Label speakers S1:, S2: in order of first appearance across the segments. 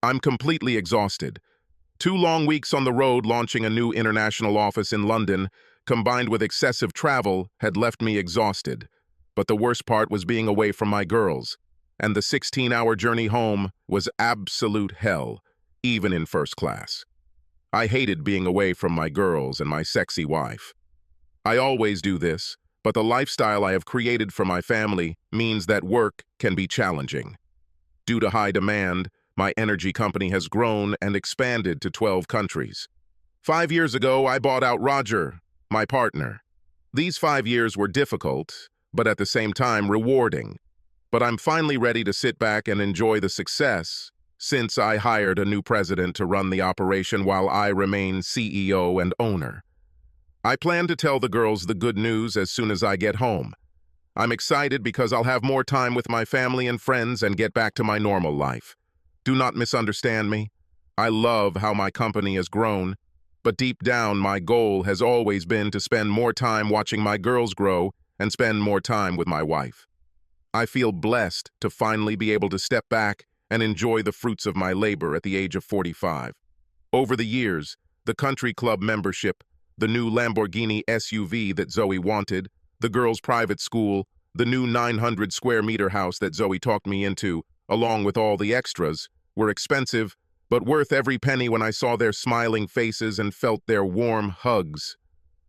S1: I'm completely exhausted. 2 long weeks on the road launching a new international office in London, combined with excessive travel, had left me exhausted. But the worst part was being away from my girls, and the 16-hour journey home was absolute hell, even in first class. I hated being away from my girls and my sexy wife. I always do this, but the lifestyle I have created for my family means that work can be challenging. Due to high demand, my energy company has grown and expanded to 12 countries. 5 years ago, I bought out Roger, my partner. These 5 years were difficult, but at the same time rewarding. But I'm finally ready to sit back and enjoy the success, since I hired a new president to run the operation while I remain CEO and owner. I plan to tell the girls the good news as soon as I get home. I'm excited because I'll have more time with my family and friends and get back to my normal life. Do not misunderstand me. I love how my company has grown, but deep down my goal has always been to spend more time watching my girls grow and spend more time with my wife. I feel blessed to finally be able to step back and enjoy the fruits of my labor at the age of 45. Over the years, the country club membership, the new Lamborghini SUV that Zoe wanted, the girls' private school, the new 900 square meter house that Zoe talked me into, along with all the extras, were expensive, but worth every penny when I saw their smiling faces and felt their warm hugs.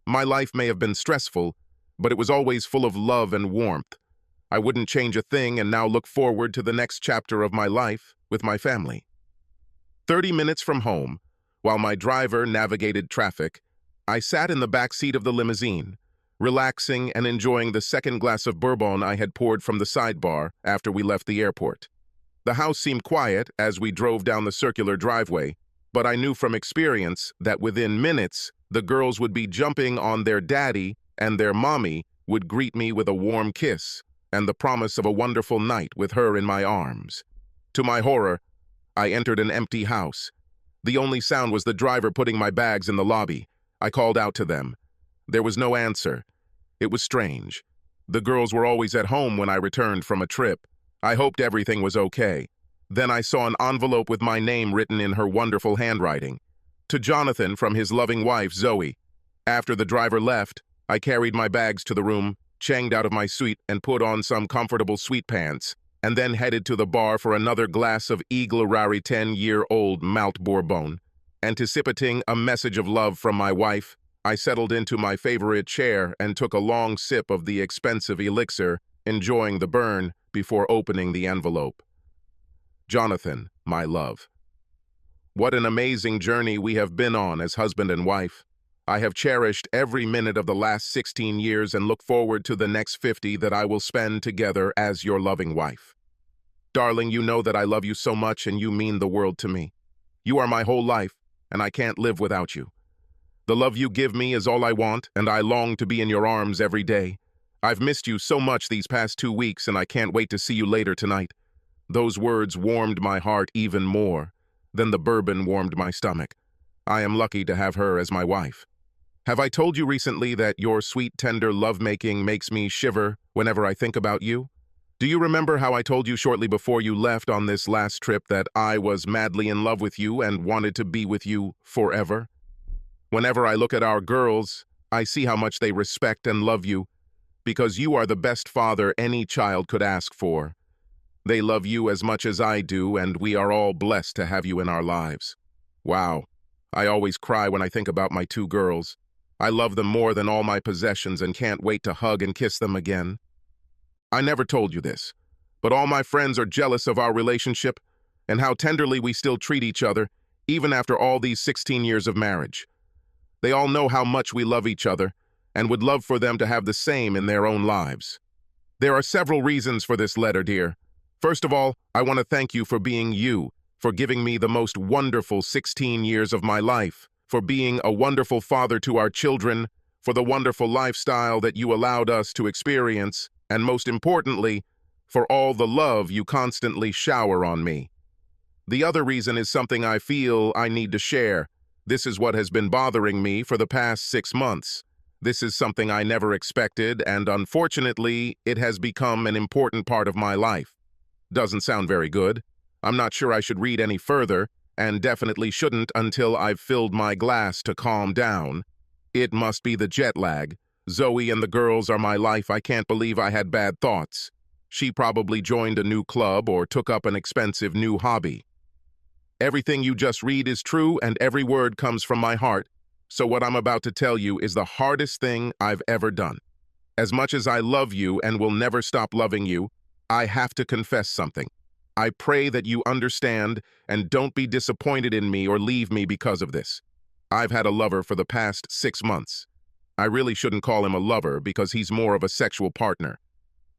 S1: My life may have been stressful, but it was always full of love and warmth. I wouldn't change a thing and now look forward to the next chapter of my life with my family. 30 minutes from home, while my driver navigated traffic, I sat in the back seat of the limousine, relaxing and enjoying the second glass of bourbon I had poured from the sidebar after we left the airport. The house seemed quiet as we drove down the circular driveway, but I knew from experience that within minutes, the girls would be jumping on their daddy and their mommy would greet me with a warm kiss and the promise of a wonderful night with her in my arms. To my horror, I entered an empty house. The only sound was the driver putting my bags in the lobby. I called out to them. There was no answer. It was strange. The girls were always at home when I returned from a trip. I hoped everything was okay. Then I saw an envelope with my name written in her wonderful handwriting. To Jonathan from his loving wife, Zoe. After the driver left, I carried my bags to the room, changed out of my suite and put on some comfortable sweat pants, and then headed to the bar for another glass of Eagle Rari 10-year-old Malt Bourbon. Anticipating a message of love from my wife, I settled into my favorite chair and took a long sip of the expensive elixir, enjoying the burn before opening the envelope. Jonathan, my love. What an amazing journey we have been on as husband and wife. I have cherished every minute of the last 16 years and look forward to the next 50 that I will spend together as your loving wife. Darling, you know that I love you so much and you mean the world to me. You are my whole life, and I can't live without you. The love you give me is all I want, and I long to be in your arms every day. I've missed you so much these past 2 weeks, and I can't wait to see you later tonight. Those words warmed my heart even more than the bourbon warmed my stomach. I am lucky to have her as my wife. Have I told you recently that your sweet, tender lovemaking makes me shiver whenever I think about you? Do you remember how I told you shortly before you left on this last trip that I was madly in love with you and wanted to be with you forever? Whenever I look at our girls, I see how much they respect and love you, because you are the best father any child could ask for. They love you as much as I do, and we are all blessed to have you in our lives. Wow, I always cry when I think about my 2 girls. I love them more than all my possessions and can't wait to hug and kiss them again. I never told you this, but all my friends are jealous of our relationship and how tenderly we still treat each other, even after all these 16 years of marriage. They all know how much we love each other and would love for them to have the same in their own lives. There are several reasons for this letter, dear. First of all, I want to thank you for being you, for giving me the most wonderful 16 years of my life, for being a wonderful father to our children, for the wonderful lifestyle that you allowed us to experience, and most importantly, for all the love you constantly shower on me. The other reason is something I feel I need to share. This is what has been bothering me for the past 6 months. This is something I never expected, and unfortunately, it has become an important part of my life. Doesn't sound very good. I'm not sure I should read any further, and definitely shouldn't until I've filled my glass to calm down. It must be the jet lag. Zoe and the girls are my life. I can't believe I had bad thoughts. She probably joined a new club or took up an expensive new hobby. Everything you just read is true, and every word comes from my heart, so what I'm about to tell you is the hardest thing I've ever done. As much as I love you and will never stop loving you, I have to confess something. I pray that you understand and don't be disappointed in me or leave me because of this. I've had a lover for the past 6 months. I really shouldn't call him a lover because he's more of a sexual partner.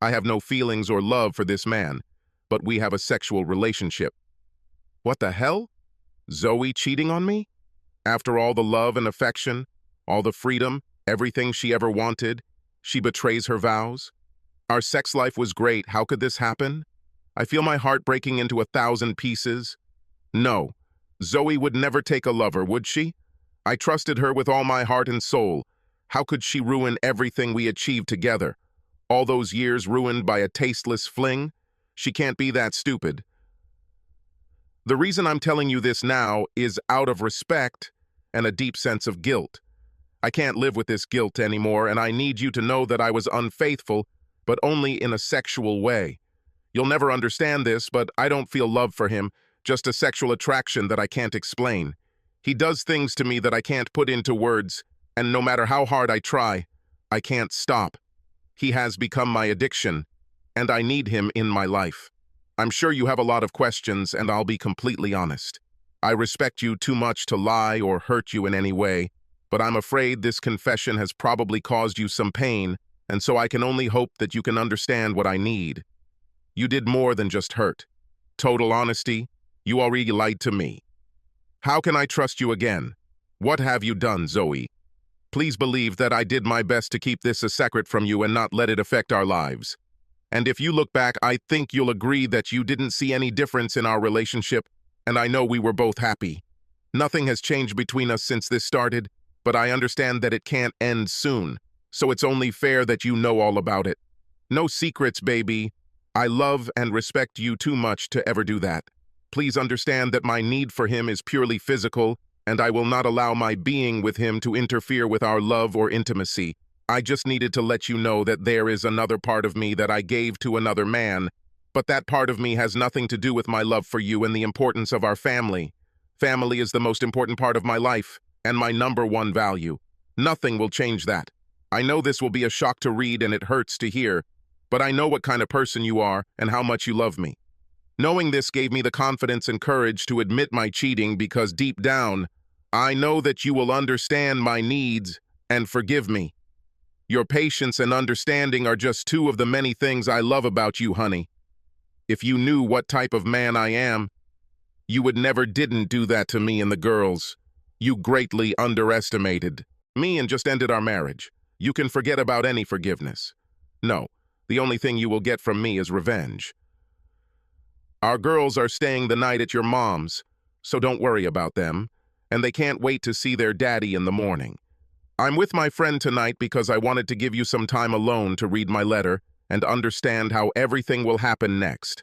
S1: I have no feelings or love for this man, but we have a sexual relationship. What the hell? Zoe cheating on me? After all the love and affection, all the freedom, everything she ever wanted, she betrays her vows? Our sex life was great. How could this happen? I feel my heart breaking into 1,000 pieces. No, Zoe would never take a lover, would she? I trusted her with all my heart and soul. How could she ruin everything we achieved together? All those years ruined by a tasteless fling? She can't be that stupid. The reason I'm telling you this now is out of respect and a deep sense of guilt. I can't live with this guilt anymore, and I need you to know that I was unfaithful, but only in a sexual way. You'll never understand this, but I don't feel love for him, just a sexual attraction that I can't explain. He does things to me that I can't put into words, and no matter how hard I try, I can't stop. He has become my addiction, and I need him in my life. I'm sure you have a lot of questions, and I'll be completely honest. I respect you too much to lie or hurt you in any way, but I'm afraid this confession has probably caused you some pain, and so I can only hope that you can understand what I need. You did more than just hurt. Total honesty, you already lied to me. How can I trust you again? What have you done, Zoe? Please believe that I did my best to keep this a secret from you and not let it affect our lives. And if you look back, I think you'll agree that you didn't see any difference in our relationship, and I know we were both happy. Nothing has changed between us since this started, but I understand that it can't end soon, so it's only fair that you know all about it. No secrets, baby. I love and respect you too much to ever do that. Please understand that my need for him is purely physical, and I will not allow my being with him to interfere with our love or intimacy. I just needed to let you know that there is another part of me that I gave to another man, but that part of me has nothing to do with my love for you and the importance of our family. Family is the most important part of my life and my #1 value. Nothing will change that. I know this will be a shock to read and it hurts to hear, but I know what kind of person you are and how much you love me. Knowing this gave me the confidence and courage to admit my cheating because deep down, I know that you will understand my needs and forgive me. Your patience and understanding are just 2 of the many things I love about you, honey. If you knew what type of man I am, you would never didn't do that to me and the girls. You greatly underestimated me and just ended our marriage. You can forget about any forgiveness. No, the only thing you will get from me is revenge. Our girls are staying the night at your mom's, so don't worry about them, and they can't wait to see their daddy in the morning. I'm with my friend tonight because I wanted to give you some time alone to read my letter and understand how everything will happen next.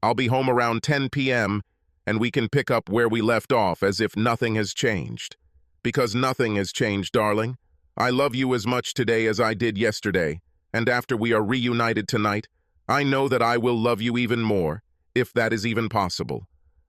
S1: I'll be home around 10 p.m., and we can pick up where we left off as if nothing has changed. Because nothing has changed, darling. I love you as much today as I did yesterday, and after we are reunited tonight, I know that I will love you even more, if that is even possible.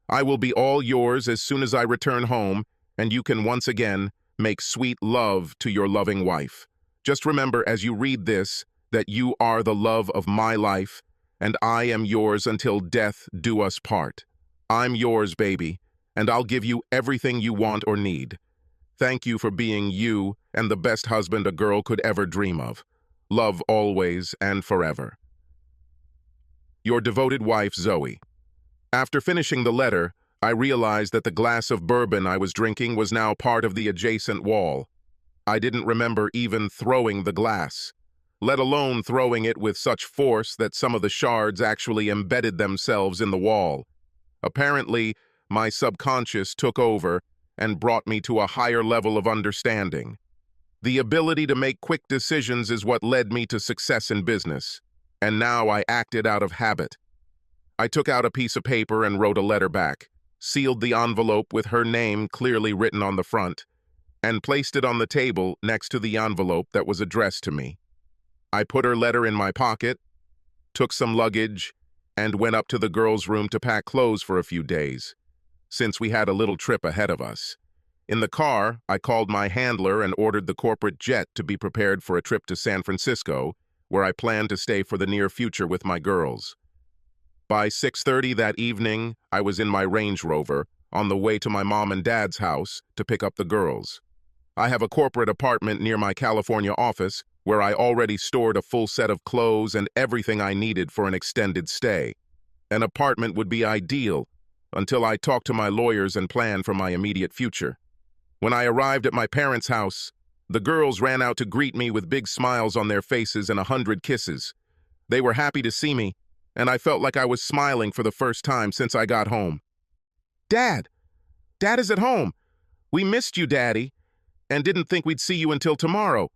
S1: I will be all yours as soon as I return home, and you can once again make sweet love to your loving wife. Just remember as you read this that you are the love of my life, and I am yours until death do us part. I'm yours, baby, and I'll give you everything you want or need. Thank you for being you and the best husband a girl could ever dream of. Love always and forever. Your devoted wife, Zoe. After finishing the letter, I realized that the glass of bourbon I was drinking was now part of the adjacent wall. I didn't remember even throwing the glass, let alone throwing it with such force that some of the shards actually embedded themselves in the wall. Apparently, my subconscious took over and brought me to a higher level of understanding. The ability to make quick decisions is what led me to success in business, and now I acted out of habit. I took out a piece of paper and wrote a letter back, sealed the envelope with her name clearly written on the front, and placed it on the table next to the envelope that was addressed to me. I put her letter in my pocket, took some luggage, and went up to the girls' room to pack clothes for a few days, since we had a little trip ahead of us. In the car, I called my handler and ordered the corporate jet to be prepared for a trip to San Francisco, where I planned to stay for the near future with my girls. By 6:30 that evening, I was in my Range Rover, on the way to my mom and dad's house to pick up the girls. I have a corporate apartment near my California office where I already stored a full set of clothes and everything I needed for an extended stay. An apartment would be ideal until I talked to my lawyers and planned for my immediate future. When I arrived at my parents' house, the girls ran out to greet me with big smiles on their faces and 100 kisses. They were happy to see me, and I felt like I was smiling for the first time since I got home. "Dad! Dad is at home! We missed you, Daddy, and didn't think we'd see you until tomorrow.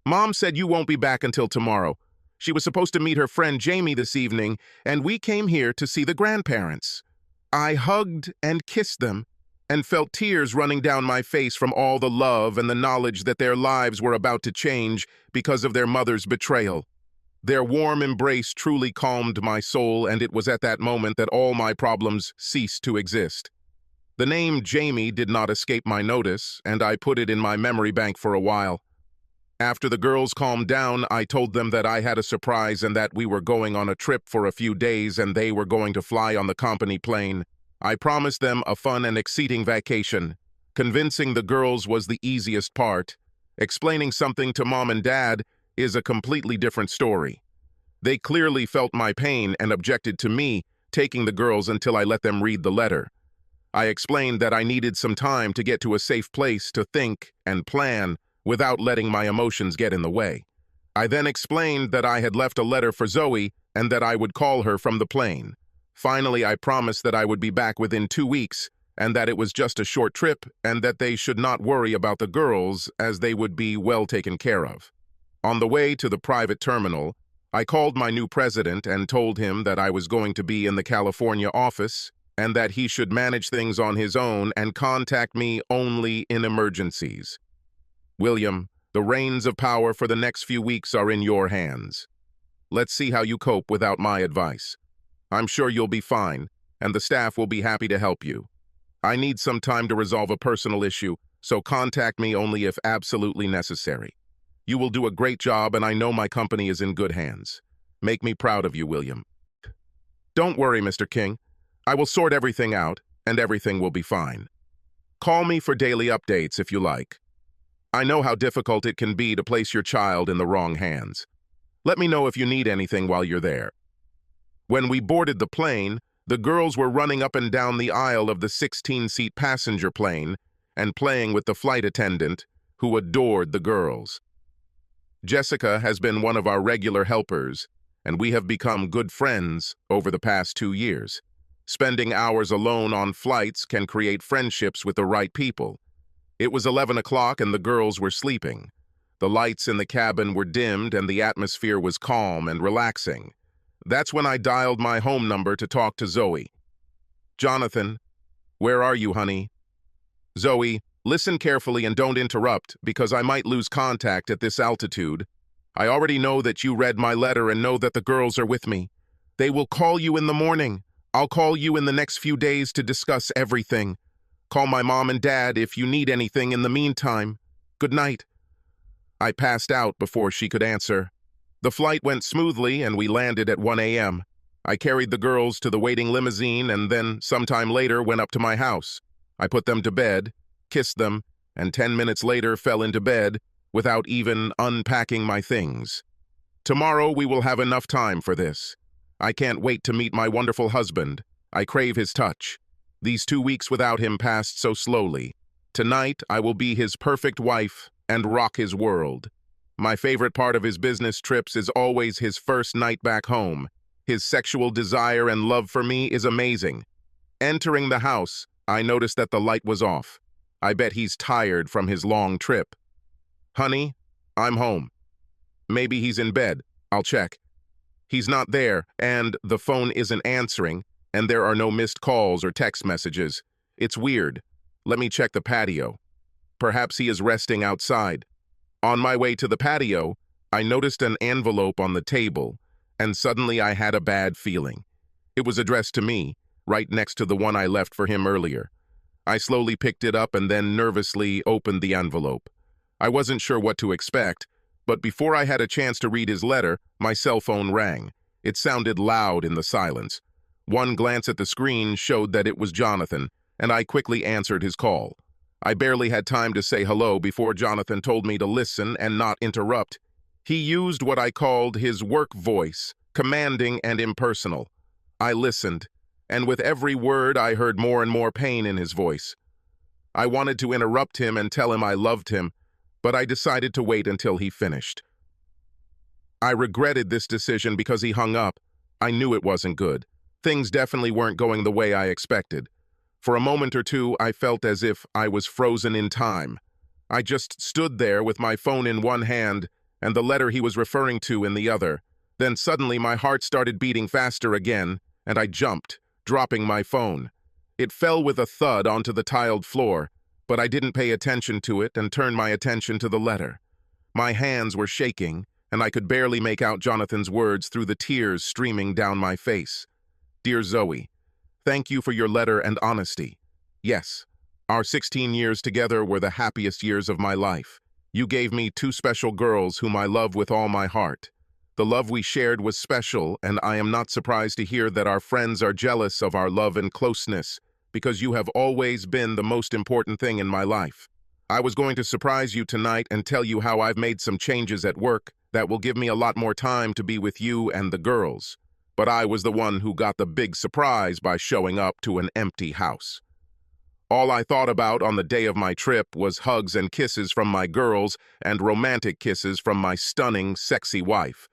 S1: Mom said you won't be back until tomorrow. She was supposed to meet her friend Jamie this evening, and we came here to see the grandparents." I hugged and kissed them, and felt tears running down my face from all the love and the knowledge that their lives were about to change because of their mother's betrayal. Their warm embrace truly calmed my soul, and it was at that moment that all my problems ceased to exist. The name Jamie did not escape my notice, and I put it in my memory bank for a while. After the girls calmed down, I told them that I had a surprise and that we were going on a trip for a few days and they were going to fly on the company plane. I promised them a fun and exciting vacation. Convincing the girls was the easiest part. Explaining something to Mom and Dad is a completely different story. They clearly felt my pain and objected to me taking the girls until I let them read the letter. I explained that I needed some time to get to a safe place to think and plan without letting my emotions get in the way. I then explained that I had left a letter for Zoe and that I would call her from the plane. Finally, I promised that I would be back within 2 weeks and that it was just a short trip and that they should not worry about the girls as they would be well taken care of. On the way to the private terminal, I called my new president and told him that I was going to be in the California office and that he should manage things on his own and contact me only in emergencies. "William, the reins of power for the next few weeks are in your hands. Let's see how you cope without my advice. I'm sure you'll be fine, and the staff will be happy to help you. I need some time to resolve a personal issue, so contact me only if absolutely necessary. You will do a great job, and I know my company is in good hands. Make me proud of you, William." "Don't worry, Mr. King. I will sort everything out, and everything will be fine. Call me for daily updates if you like. I know how difficult it can be to place your child in the wrong hands. Let me know if you need anything while you're there." When we boarded the plane, the girls were running up and down the aisle of the 16-seat passenger plane and playing with the flight attendant, who adored the girls. Jessica has been one of our regular helpers, and we have become good friends over the past 2 years. Spending hours alone on flights can create friendships with the right people. It was 11 o'clock and the girls were sleeping. The lights in the cabin were dimmed and the atmosphere was calm and relaxing. That's when I dialed my home number to talk to Zoe. "Jonathan, where are you, honey?" "Zoe, listen carefully and don't interrupt because I might lose contact at this altitude. I already know that you read my letter and know that the girls are with me. They will call you in the morning. I'll call you in the next few days to discuss everything. Call my mom and dad if you need anything in the meantime. Good night." I passed out before she could answer. The flight went smoothly and we landed at 1 a.m. I carried the girls to the waiting limousine and then, sometime later, went up to my house. I put them to bed, kissed them, and 10 minutes later fell into bed without even unpacking my things. Tomorrow we will have enough time for this. I can't wait to meet my wonderful husband. I crave his touch. These 2 weeks without him passed so slowly. Tonight I will be his perfect wife and rock his world. My favorite part of his business trips is always his first night back home. His sexual desire and love for me is amazing. Entering the house, I noticed that the light was off. I bet he's tired from his long trip. "Honey, I'm home." "Maybe he's in bed. I'll check." He's not there, and the phone isn't answering, and there are no missed calls or text messages. It's weird. Let me check the patio. Perhaps he is resting outside. On my way to the patio, I noticed an envelope on the table, and suddenly I had a bad feeling. It was addressed to me, right next to the one I left for him earlier. I slowly picked it up and then nervously opened the envelope. I wasn't sure what to expect, but before I had a chance to read his letter, my cell phone rang. It sounded loud in the silence. One glance at the screen showed that it was Jonathan, and I quickly answered his call. I barely had time to say hello before Jonathan told me to listen and not interrupt. He used what I called his work voice, commanding and impersonal. I listened, and with every word I heard more and more pain in his voice. I wanted to interrupt him and tell him I loved him, but I decided to wait until he finished. I regretted this decision because he hung up. I knew it wasn't good. Things definitely weren't going the way I expected. For a moment or two, I felt as if I was frozen in time. I just stood there with my phone in one hand and the letter he was referring to in the other. Then suddenly my heart started beating faster again, and I jumped, dropping my phone. It fell with a thud onto the tiled floor, but I didn't pay attention to it and turned my attention to the letter. My hands were shaking, and I could barely make out Jonathan's words through the tears streaming down my face. Dear Zoe, thank you for your letter and honesty. Yes, our 16 years together were the happiest years of my life. You gave me two special girls whom I love with all my heart. The love we shared was special, and I am not surprised to hear that our friends are jealous of our love and closeness, because you have always been the most important thing in my life. I was going to surprise you tonight and tell you how I've made some changes at work that will give me a lot more time to be with you and the girls. But I was the one who got the big surprise by showing up to an empty house. All I thought about on the day of my trip was hugs and kisses from my girls and romantic kisses from my stunning, sexy wife.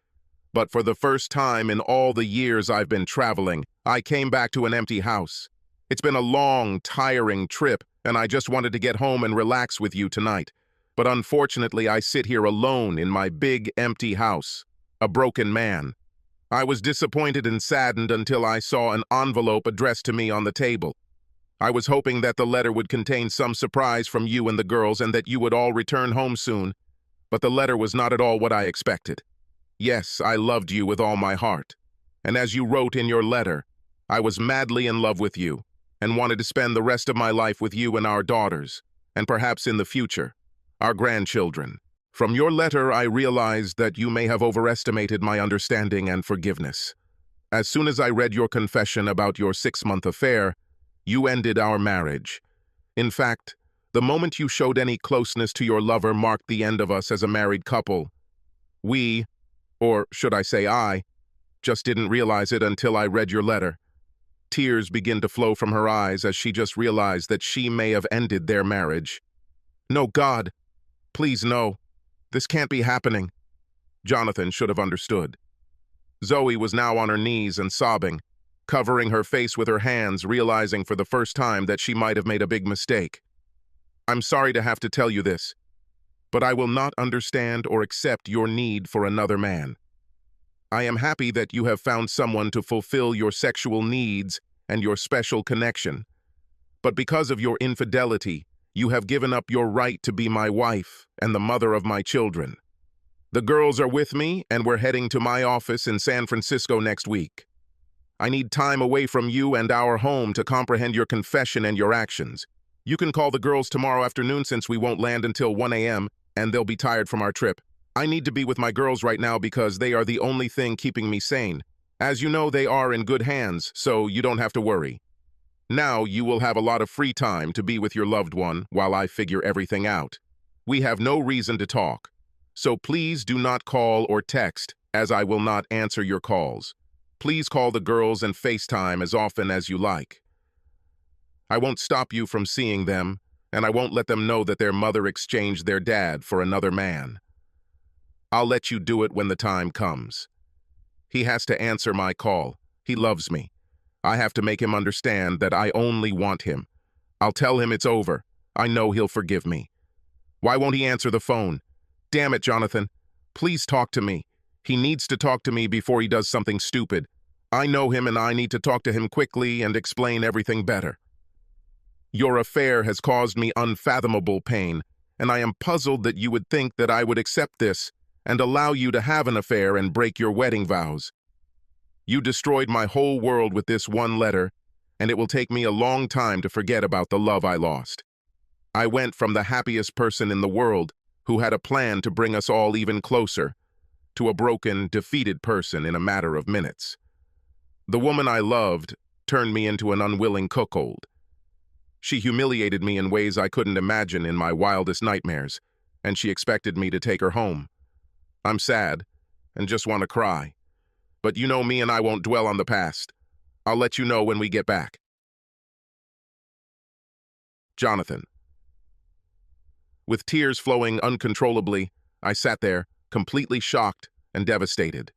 S1: But for the first time in all the years I've been traveling, I came back to an empty house. It's been a long, tiring trip, and I just wanted to get home and relax with you tonight. But unfortunately, I sit here alone in my big, empty house, a broken man. I was disappointed and saddened until I saw an envelope addressed to me on the table. I was hoping that the letter would contain some surprise from you and the girls and that you would all return home soon. But the letter was not at all what I expected. Yes, I loved you with all my heart. And as you wrote in your letter, I was madly in love with you and wanted to spend the rest of my life with you and our daughters, and perhaps in the future, our grandchildren. From your letter, I realized that you may have overestimated my understanding and forgiveness. As soon as I read your confession about your 6-month affair, you ended our marriage. In fact, the moment you showed any closeness to your lover marked the end of us as a married couple. We, or should I say I, just didn't realize it until I read your letter. Tears begin to flow from her eyes as she just realized that she may have ended their marriage. No, God, please no. This can't be happening. Jonathan should have understood. Zoe was now on her knees and sobbing, covering her face with her hands, realizing for the first time that she might have made a big mistake. I'm sorry to have to tell you this, but I will not understand or accept your need for another man. I am happy that you have found someone to fulfill your sexual needs and your special connection. But because of your infidelity, you have given up your right to be my wife and the mother of my children. The girls are with me, and we're heading to my office in San Francisco next week. I need time away from you and our home to comprehend your confession and your actions. You can call the girls tomorrow afternoon since we won't land until 1 a.m., and they'll be tired from our trip. I need to be with my girls right now because they are the only thing keeping me sane. As you know, they are in good hands, so you don't have to worry. Now you will have a lot of free time to be with your loved one while I figure everything out. We have no reason to talk, so please do not call or text, as I will not answer your calls. Please call the girls and FaceTime as often as you like. I won't stop you from seeing them, and I won't let them know that their mother exchanged their dad for another man. I'll let you do it when the time comes. He has to answer my call. He loves me. I have to make him understand that I only want him. I'll tell him it's over. I know he'll forgive me. Why won't he answer the phone? Damn it, Jonathan. Please talk to me. He needs to talk to me before he does something stupid. I know him and I need to talk to him quickly and explain everything better. Your affair has caused me unfathomable pain, and I am puzzled that you would think that I would accept this and allow you to have an affair and break your wedding vows. You destroyed my whole world with this one letter, and it will take me a long time to forget about the love I lost. I went from the happiest person in the world, who had a plan to bring us all even closer, to a broken, defeated person in a matter of minutes. The woman I loved turned me into an unwilling cuckold. She humiliated me in ways I couldn't imagine in my wildest nightmares, and she expected me to take her home. I'm sad and just want to cry. But you know me and I won't dwell on the past. I'll let you know when we get back. Jonathan. With tears flowing uncontrollably, I sat there, completely shocked and devastated.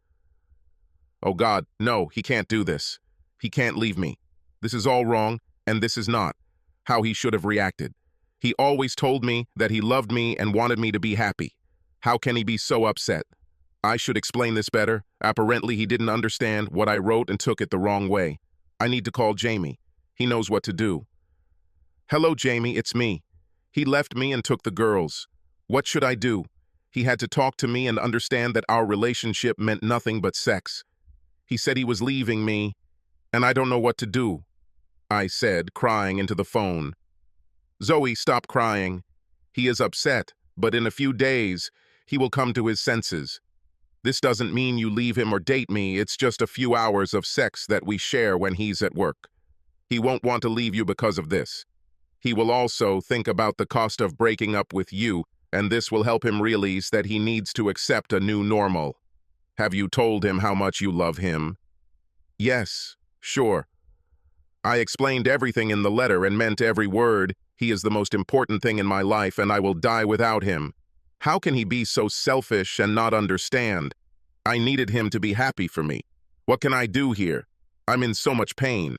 S1: Oh God, no, he can't do this. He can't leave me. This is all wrong, and this is not how he should have reacted. He always told me that he loved me and wanted me to be happy. How can he be so upset? I should explain this better. Apparently, he didn't understand what I wrote and took it the wrong way. I need to call Jamie. He knows what to do. Hello, Jamie, it's me. He left me and took the girls. What should I do? He had to talk to me and understand that our relationship meant nothing but sex. He said he was leaving me, and I don't know what to do, I said, crying into the phone. Zoe, stop crying. He is upset, but in a few days, he will come to his senses. This doesn't mean you leave him or date me, it's just a few hours of sex that we share when he's at work. He won't want to leave you because of this. He will also think about the cost of breaking up with you, and this will help him realize that he needs to accept a new normal. Have you told him how much you love him? Yes, sure. I explained everything in the letter and meant every word. He is the most important thing in my life, and I will die without him. How can he be so selfish and not understand? I needed him to be happy for me. What can I do here? I'm in so much pain.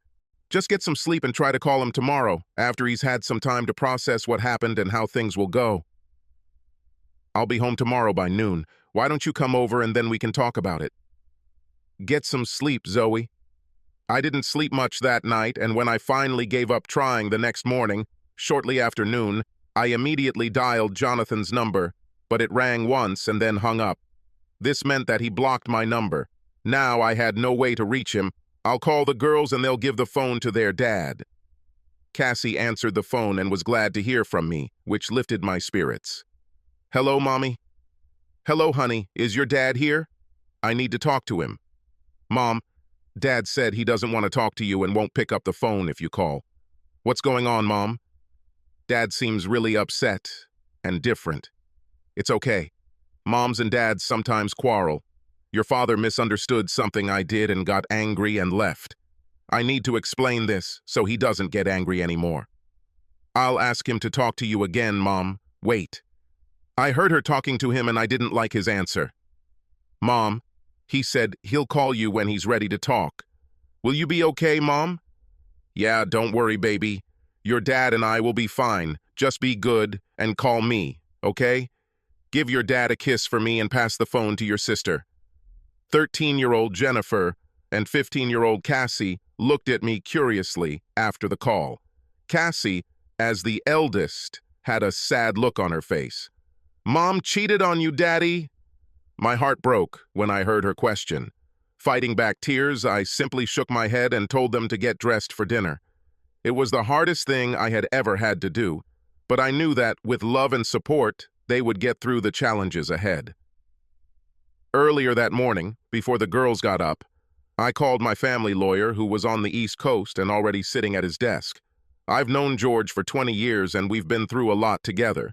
S1: Just get some sleep and try to call him tomorrow, after he's had some time to process what happened and how things will go. I'll be home tomorrow by noon. Why don't you come over and then we can talk about it? Get some sleep, Zoe. I didn't sleep much that night, and when I finally gave up trying the next morning, shortly after noon, I immediately dialed Jonathan's number, but it rang once and then hung up. This meant that he blocked my number. Now I had no way to reach him. I'll call the girls and they'll give the phone to their dad. Cassie answered the phone and was glad to hear from me, which lifted my spirits. Hello, Mommy? Hello, honey. Is your dad here? I need to talk to him. Mom, Dad said he doesn't want to talk to you and won't pick up the phone if you call. What's going on, Mom? Dad seems really upset and different. It's okay. Moms and dads sometimes quarrel. Your father misunderstood something I did and got angry and left. I need to explain this so he doesn't get angry anymore. I'll ask him to talk to you again, Mom. Wait. I heard her talking to him and I didn't like his answer. Mom, he said he'll call you when he's ready to talk. Will you be okay, Mom? Yeah, don't worry, baby. Your dad and I will be fine. Just be good and call me, okay? Give your dad a kiss for me and pass the phone to your sister. 13-year-old Jennifer and 15-year-old Cassie looked at me curiously after the call. Cassie, as the eldest, had a sad look on her face. Mom cheated on you, Daddy? My heart broke when I heard her question. Fighting back tears, I simply shook my head and told them to get dressed for dinner. It was the hardest thing I had ever had to do, but I knew that with love and support, they would get through the challenges ahead. Earlier that morning, before the girls got up, I called my family lawyer who was on the East Coast and already sitting at his desk. I've known George for 20 years and we've been through a lot together.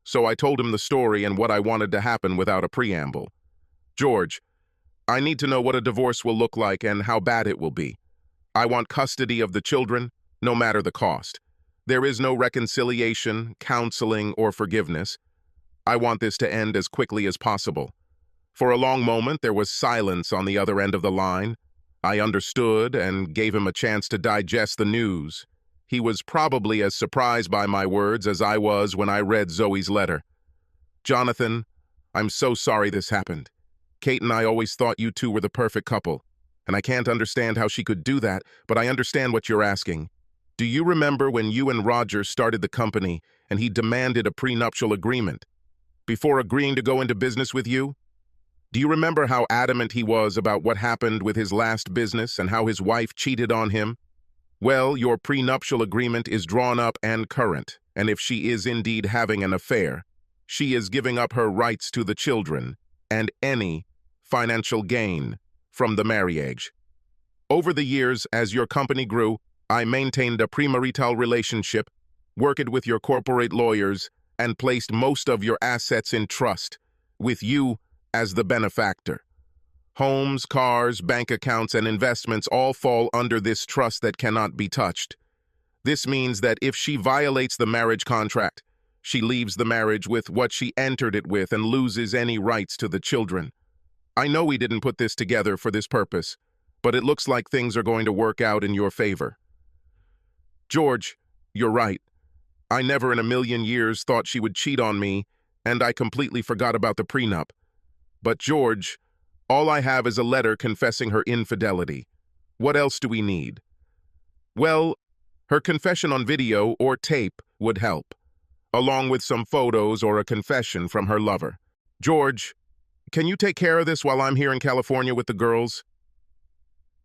S1: So I told him the story and what I wanted to happen without a preamble. George, I need to know what a divorce will look like and how bad it will be. I want custody of the children, no matter the cost. There is no reconciliation, counseling, or forgiveness. I want this to end as quickly as possible. For a long moment, there was silence on the other end of the line. I understood and gave him a chance to digest the news. He was probably as surprised by my words as I was when I read Zoe's letter. Jonathan, I'm so sorry this happened. Kate and I always thought you two were the perfect couple, and I can't understand how she could do that, but I understand what you're asking. Do you remember when you and Roger started the company and he demanded a prenuptial agreement before agreeing to go into business with you? Do you remember how adamant he was about what happened with his last business and how his wife cheated on him? Well, your prenuptial agreement is drawn up and current, and if she is indeed having an affair, she is giving up her rights to the children and any financial gain from the marriage. Over the years, as your company grew, I maintained a premarital relationship, worked with your corporate lawyers, and placed most of your assets in trust, with you as the benefactor. Homes, cars, bank accounts, and investments all fall under this trust that cannot be touched. This means that if she violates the marriage contract, she leaves the marriage with what she entered it with and loses any rights to the children. I know we didn't put this together for this purpose, but it looks like things are going to work out in your favor. George, you're right. I never in a million years thought she would cheat on me, and I completely forgot about the prenup. But George, all I have is a letter confessing her infidelity. What else do we need? Well, her confession on video or tape would help, along with some photos or a confession from her lover. George, can you take care of this while I'm here in California with the girls?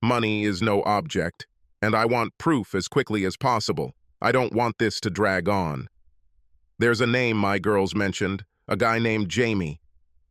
S1: Money is no object, and I want proof as quickly as possible. I don't want this to drag on. There's a name my girls mentioned, a guy named Jamie.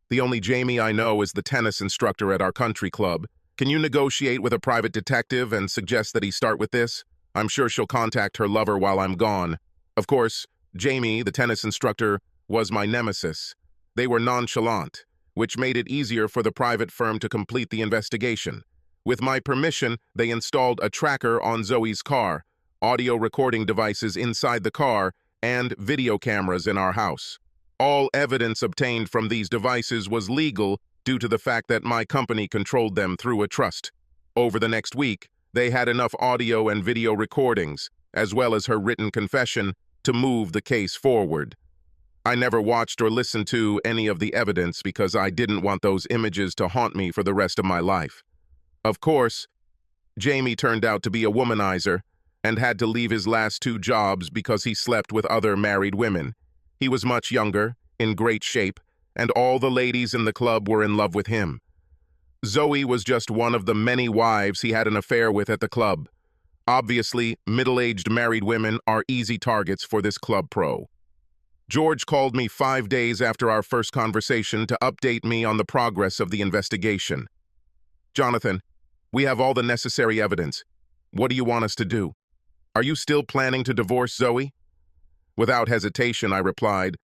S1: The only Jamie I know is the tennis instructor at our country club. Can you negotiate with a private detective and suggest that he start with this? I'm sure she'll contact her lover while I'm gone. Of course, Jamie, the tennis instructor, was my nemesis. They were nonchalant, which made it easier for the private firm to complete the investigation. With my permission, they installed a tracker on Zoe's car, audio recording devices inside the car, and video cameras in our house. All evidence obtained from these devices was legal due to the fact that my company controlled them through a trust. Over the next week, they had enough audio and video recordings, as well as her written confession, to move the case forward. I never watched or listened to any of the evidence because I didn't want those images to haunt me for the rest of my life. Of course, Jamie turned out to be a womanizer and had to leave his last 2 jobs because he slept with other married women. He was much younger, in great shape, and all the ladies in the club were in love with him. Zoe was just one of the many wives he had an affair with at the club. Obviously, middle-aged married women are easy targets for this club pro. George called me 5 days after our first conversation to update me on the progress of the investigation. Jonathan, we have all the necessary evidence. What do you want us to do? Are you still planning to divorce Zoe? Without hesitation, I replied,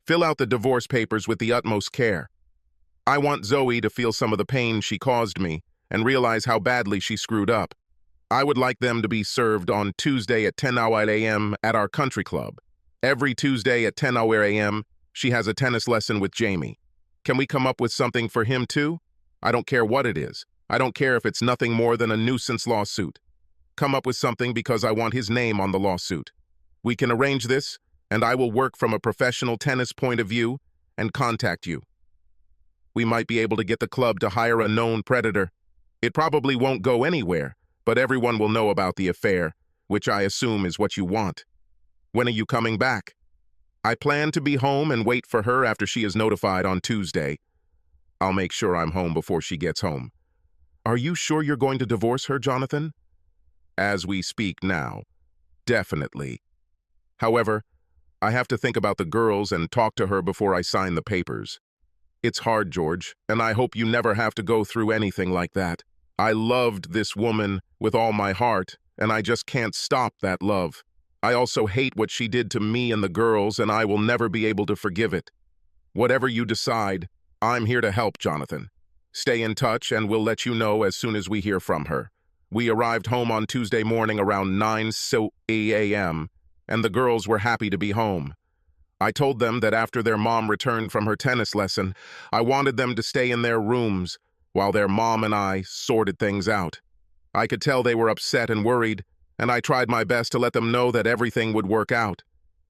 S1: fill out the divorce papers with the utmost care. I want Zoe to feel some of the pain she caused me and realize how badly she screwed up. I would like them to be served on Tuesday at 10 a.m. at our country club. Every Tuesday at 10 a.m., she has a tennis lesson with Jamie. Can we come up with something for him too? I don't care what it is. I don't care if it's nothing more than a nuisance lawsuit. Come up with something because I want his name on the lawsuit. We can arrange this, and I will work from a professional tennis point of view and contact you. We might be able to get the club to hire a known predator. It probably won't go anywhere, but everyone will know about the affair, which I assume is what you want. When are you coming back? I plan to be home and wait for her after she is notified on Tuesday. I'll make sure I'm home before she gets home. Are you sure you're going to divorce her, Jonathan? As we speak now, definitely. However, I have to think about the girls and talk to her before I sign the papers. It's hard, George, and I hope you never have to go through anything like that. I loved this woman with all my heart, and I just can't stop that love. I also hate what she did to me and the girls, and I will never be able to forgive it. Whatever you decide, I'm here to help, Jonathan. Stay in touch, and we'll let you know as soon as we hear from her. We arrived home on Tuesday morning around 9 a.m., and the girls were happy to be home. I told them that after their mom returned from her tennis lesson, I wanted them to stay in their rooms while their mom and I sorted things out. I could tell they were upset and worried, and I tried my best to let them know that everything would work out.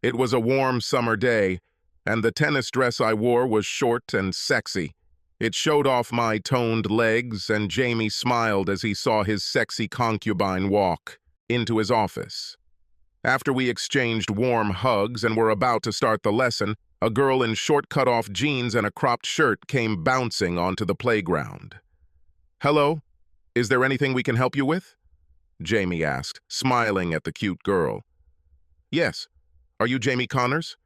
S1: It was a warm summer day, and the tennis dress I wore was short and sexy. It showed off my toned legs, and Jamie smiled as he saw his sexy concubine walk into his office. After we exchanged warm hugs and were about to start the lesson, a girl in short cut-off jeans and a cropped shirt came bouncing onto the playground. "Hello, is there anything we can help you with?" Jamie asked, smiling at the cute girl. "Yes. Are you Jamie Connors?"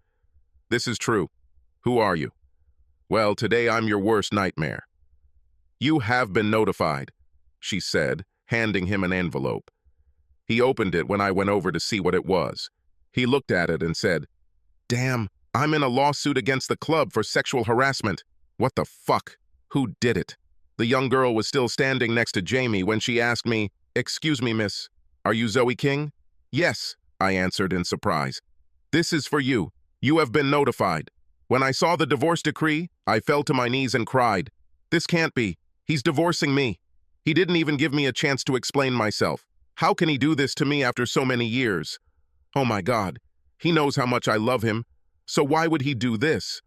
S1: "This is true. Who are you?" "Well, today I'm your worst nightmare." "You have been notified," she said, handing him an envelope. He opened it when I went over to see what it was. He looked at it and said, "Damn, I'm in a lawsuit against the club for sexual harassment. What the fuck? Who did it?" The young girl was still standing next to Jamie when she asked me, "Excuse me, miss, are you Zoe King?" "Yes," I answered in surprise. "This is for you. You have been notified." When I saw the divorce decree, I fell to my knees and cried. "This can't be. He's divorcing me. He didn't even give me a chance to explain myself. How can he do this to me after so many years? Oh my God, he knows how much I love him. So why would he do this?"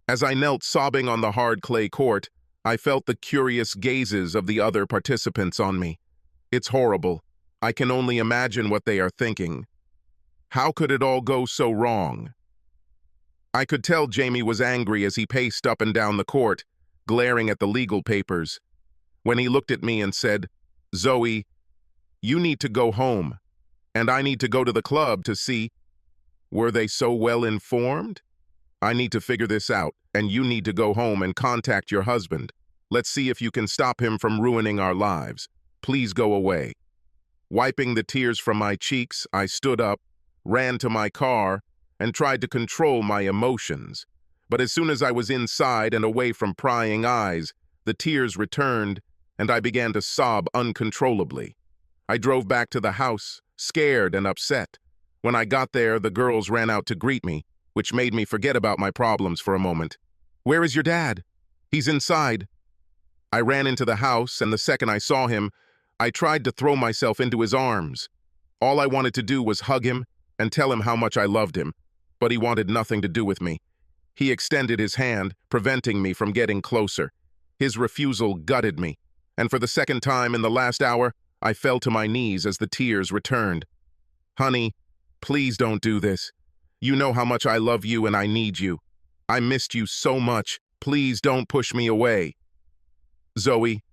S1: As I knelt sobbing on the hard clay court, I felt the curious gazes of the other participants on me. It's horrible. I can only imagine what they are thinking. How could it all go so wrong? I could tell Jamie was angry as he paced up and down the court, glaring at the legal papers. When he looked at me and said, "Zoe, you need to go home, and I need to go to the club to see." Were they so well informed? "I need to figure this out, and you need to go home and contact your husband. Let's see if you can stop him from ruining our lives. Please go away." Wiping the tears from my cheeks, I stood up, ran to my car, and tried to control my emotions. But as soon as I was inside and away from prying eyes, the tears returned, and I began to sob uncontrollably. I drove back to the house, scared and upset. When I got there, the girls ran out to greet me, which made me forget about my problems for a moment. "Where is your dad?" "He's inside." I ran into the house, and the second I saw him, I tried to throw myself into his arms. All I wanted to do was hug him and tell him how much I loved him, but he wanted nothing to do with me. He extended his hand, preventing me from getting closer. His refusal gutted me, and for the second time in the last hour, I fell to my knees as the tears returned. "Honey, please don't do this. You know how much I love you and I need you. I missed you so much. Please don't push me away." "Zoe,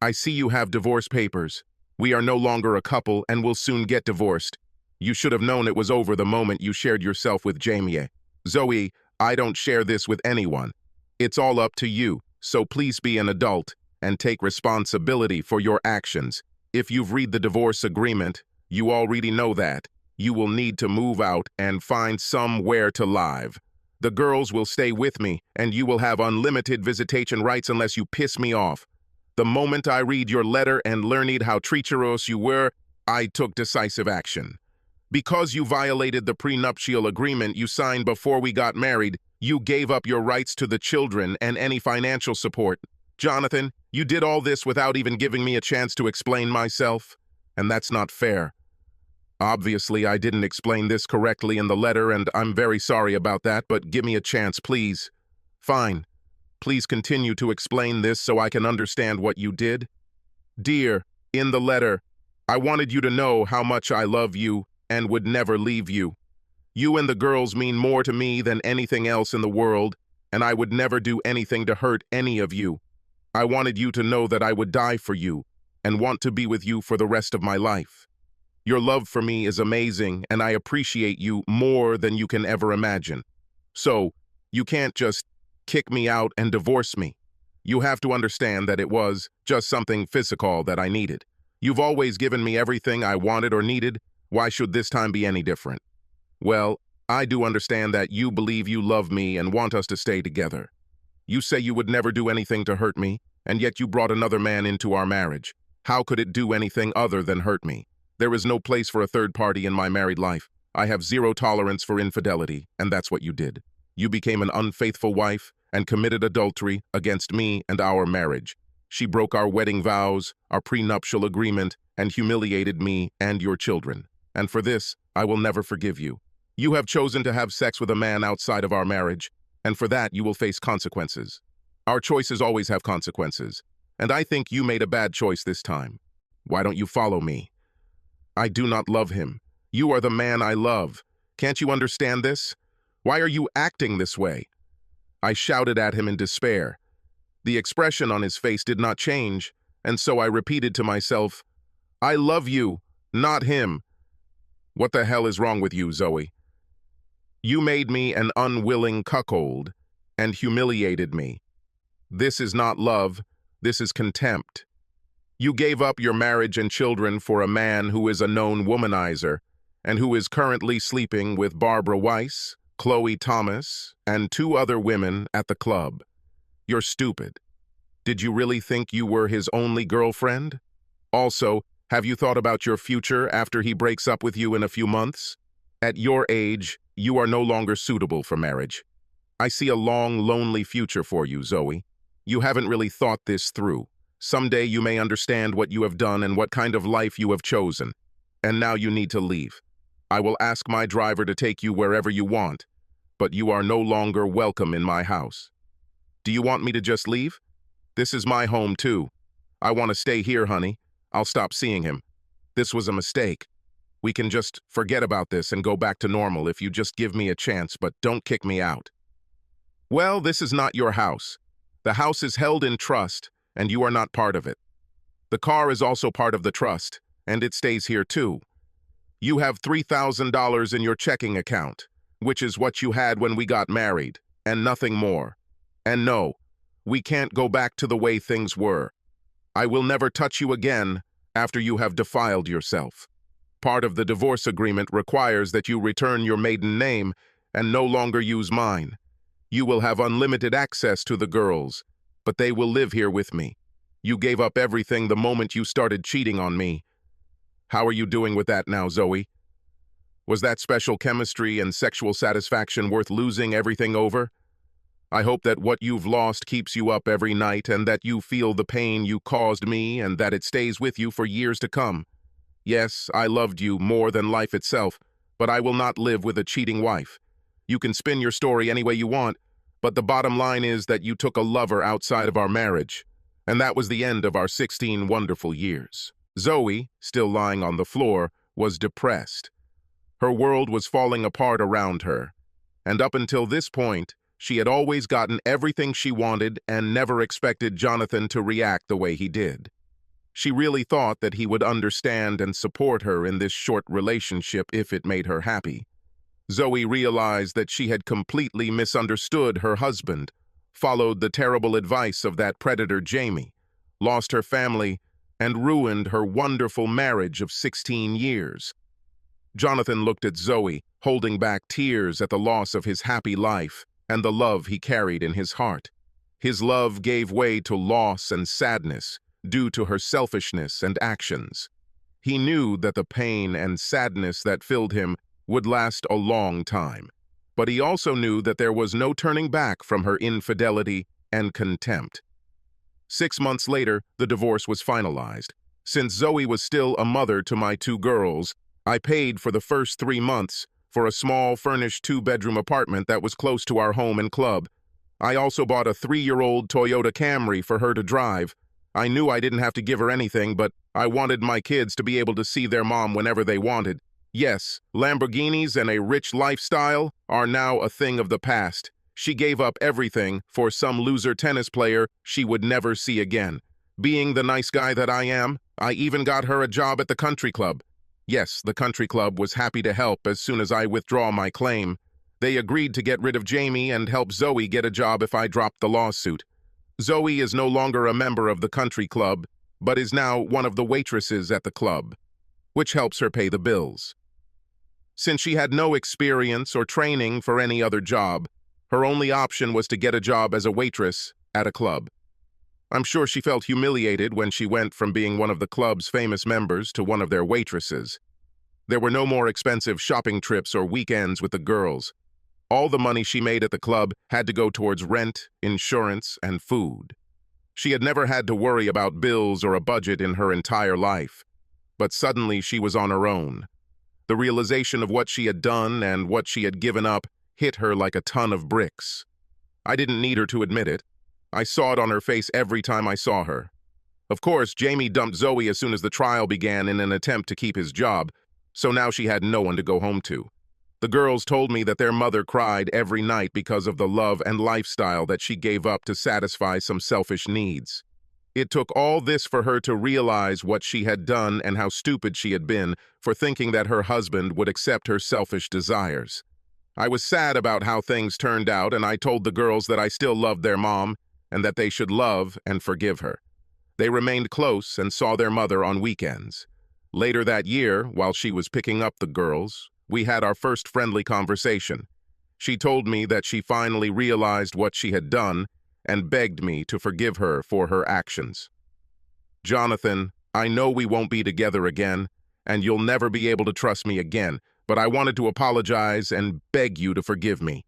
S1: I see you have divorce papers. We are no longer a couple and will soon get divorced. You should have known it was over the moment you shared yourself with Jamie. Zoe, I don't share this with anyone. It's all up to you, so please be an adult and take responsibility for your actions. If you've read the divorce agreement, you already know that. You will need to move out and find somewhere to live. The girls will stay with me, and you will have unlimited visitation rights unless you piss me off. The moment I read your letter and learned how treacherous you were, I took decisive action. Because you violated the prenuptial agreement you signed before we got married, you gave up your rights to the children and any financial support. Jonathan, you did all this without even giving me a chance to explain myself, and that's not fair. Obviously, I didn't explain this correctly in the letter, and I'm very sorry about that, but give me a chance, please." "Fine. Please continue to explain this so I can understand what you did." "Dear, in the letter, I wanted you to know how much I love you and would never leave you. You and the girls mean more to me than anything else in the world, and I would never do anything to hurt any of you. I wanted you to know that I would die for you and want to be with you for the rest of my life. Your love for me is amazing, and I appreciate you more than you can ever imagine. So, you can't just kick me out and divorce me. You have to understand that it was just something physical that I needed. You've always given me everything I wanted or needed. Why should this time be any different? Well, I do understand that you believe you love me and want us to stay together. You say you would never do anything to hurt me, and yet you brought another man into our marriage. How could it do anything other than hurt me? There is no place for a third party in my married life. I have zero tolerance for infidelity, and that's what you did. You became an unfaithful wife and committed adultery against me and our marriage. She broke our wedding vows, our prenuptial agreement, and humiliated me and your children. And for this, I will never forgive you. You have chosen to have sex with a man outside of our marriage, and for that you will face consequences. Our choices always have consequences, and I think you made a bad choice this time. Why don't you follow me? I do not love him. You are the man I love. Can't you understand this? Why are you acting this way? I shouted at him in despair. The expression on his face did not change, and so I repeated to myself, I love you, not him. What the hell is wrong with you, Zoe? You made me an unwilling cuckold and humiliated me. This is not love, this is contempt. You gave up your marriage and children for a man who is a known womanizer and who is currently sleeping with Barbara Weiss, Chloe Thomas, and 2 other women at the club. You're stupid. Did you really think you were his only girlfriend? Also, have you thought about your future after he breaks up with you in a few months? At your age, you are no longer suitable for marriage. I see a long, lonely future for you, Zoe. You haven't really thought this through. Someday you may understand what you have done and what kind of life you have chosen. And now you need to leave. I will ask my driver to take you wherever you want, but you are no longer welcome in my house. Do you want me to just leave? This is my home too. I want to stay here, honey. I'll stop seeing him. This was a mistake. We can just forget about this and go back to normal if you just give me a chance, but don't kick me out. Well, this is not your house. The house is held in trust, and you are not part of it. The car is also part of the trust, and it stays here too. You have $3,000 in your checking account, which is what you had when we got married, and nothing more. And no, we can't go back to the way things were. I will never touch you again after you have defiled yourself. Part of the divorce agreement requires that you return your maiden name and no longer use mine. You will have unlimited access to the girls, but they will live here with me. You gave up everything the moment you started cheating on me. How are you doing with that now, Zoe? Was that special chemistry and sexual satisfaction worth losing everything over? I hope that what you've lost keeps you up every night and that you feel the pain you caused me and that it stays with you for years to come. Yes, I loved you more than life itself, but I will not live with a cheating wife. You can spin your story any way you want, but the bottom line is that you took a lover outside of our marriage, and that was the end of our 16 wonderful years. Zoe, still lying on the floor, was depressed. Her world was falling apart around her, and up until this point, she had always gotten everything she wanted and never expected Jonathan to react the way he did. She really thought that he would understand and support her in this short relationship if it made her happy. Zoe realized that she had completely misunderstood her husband, followed the terrible advice of that predator Jamie, lost her family, and ruined her wonderful marriage of 16 years. Jonathan looked at Zoe, holding back tears at the loss of his happy life and the love he carried in his heart. His love gave way to loss and sadness due to her selfishness and actions. He knew that the pain and sadness that filled him would last a long time, but he also knew that there was no turning back from her infidelity and contempt. 6 months later, the divorce was finalized. Since Zoe was still a mother to my 2 girls, I paid for the first 3 months for a small furnished 2-bedroom apartment that was close to our home and club. I also bought a 3-year-old Toyota Camry for her to drive. I knew I didn't have to give her anything, but I wanted my kids to be able to see their mom whenever they wanted. Yes, Lamborghinis and a rich lifestyle are now a thing of the past. She gave up everything for some loser tennis player she would never see again. Being the nice guy that I am, I even got her a job at the country club. Yes, the country club was happy to help as soon as I withdraw my claim. They agreed to get rid of Jamie and help Zoe get a job if I dropped the lawsuit. Zoe is no longer a member of the country club, but is now one of the waitresses at the club, which helps her pay the bills. Since she had no experience or training for any other job, her only option was to get a job as a waitress at a club. I'm sure she felt humiliated when she went from being one of the club's famous members to one of their waitresses. There were no more expensive shopping trips or weekends with the girls. All the money she made at the club had to go towards rent, insurance, and food. She had never had to worry about bills or a budget in her entire life. But suddenly she was on her own. The realization of what she had done and what she had given up hit her like a ton of bricks. I didn't need her to admit it. I saw it on her face every time I saw her. Of course, Jamie dumped Zoe as soon as the trial began in an attempt to keep his job, so now she had no one to go home to. The girls told me that their mother cried every night because of the love and lifestyle that she gave up to satisfy some selfish needs. It took all this for her to realize what she had done and how stupid she had been for thinking that her husband would accept her selfish desires. I was sad about how things turned out, and I told the girls that I still loved their mom and that they should love and forgive her. They remained close and saw their mother on weekends. Later that year, while she was picking up the girls, we had our first friendly conversation. She told me that she finally realized what she had done and begged me to forgive her for her actions. "Jonathan, I know we won't be together again, and you'll never be able to trust me again, but I wanted to apologize and beg you to forgive me.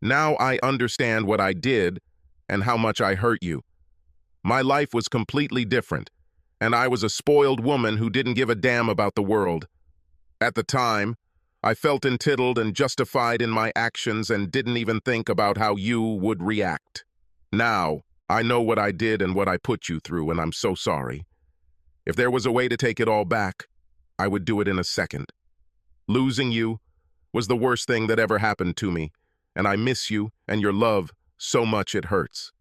S1: Now I understand what I did and how much I hurt you. My life was completely different, and I was a spoiled woman who didn't give a damn about the world. At the time, I felt entitled and justified in my actions and didn't even think about how you would react. Now, I know what I did and what I put you through, and I'm so sorry. If there was a way to take it all back, I would do it in a second. Losing you was the worst thing that ever happened to me, and I miss you and your love so much it hurts.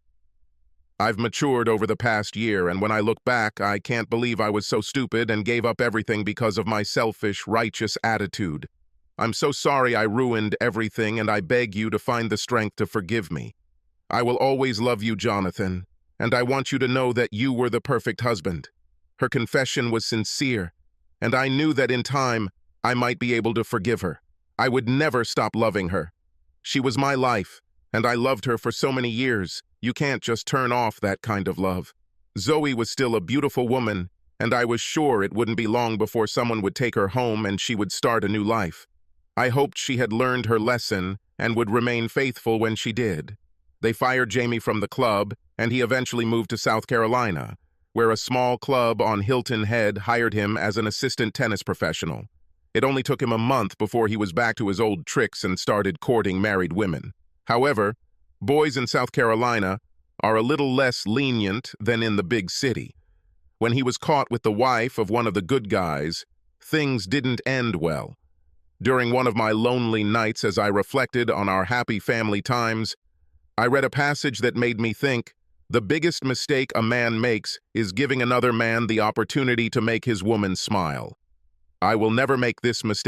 S1: I've matured over the past year, and when I look back, I can't believe I was so stupid and gave up everything because of my selfish, righteous attitude. I'm so sorry I ruined everything, and I beg you to find the strength to forgive me. I will always love you, Jonathan, and I want you to know that you were the perfect husband." Her confession was sincere, and I knew that in time, I might be able to forgive her. I would never stop loving her. She was my life, and I loved her for so many years. You can't just turn off that kind of love. Zoe was still a beautiful woman, and I was sure it wouldn't be long before someone would take her home and she would start a new life. I hoped she had learned her lesson and would remain faithful when she did. They fired Jamie from the club, and he eventually moved to South Carolina, where a small club on Hilton Head hired him as an assistant tennis professional. It only took him a month before he was back to his old tricks and started courting married women. However, boys in South Carolina are a little less lenient than in the big city. When he was caught with the wife of one of the good guys, things didn't end well. During one of my lonely nights as I reflected on our happy family times, I read a passage that made me think, the biggest mistake a man makes is giving another man the opportunity to make his woman smile. I will never make this mistake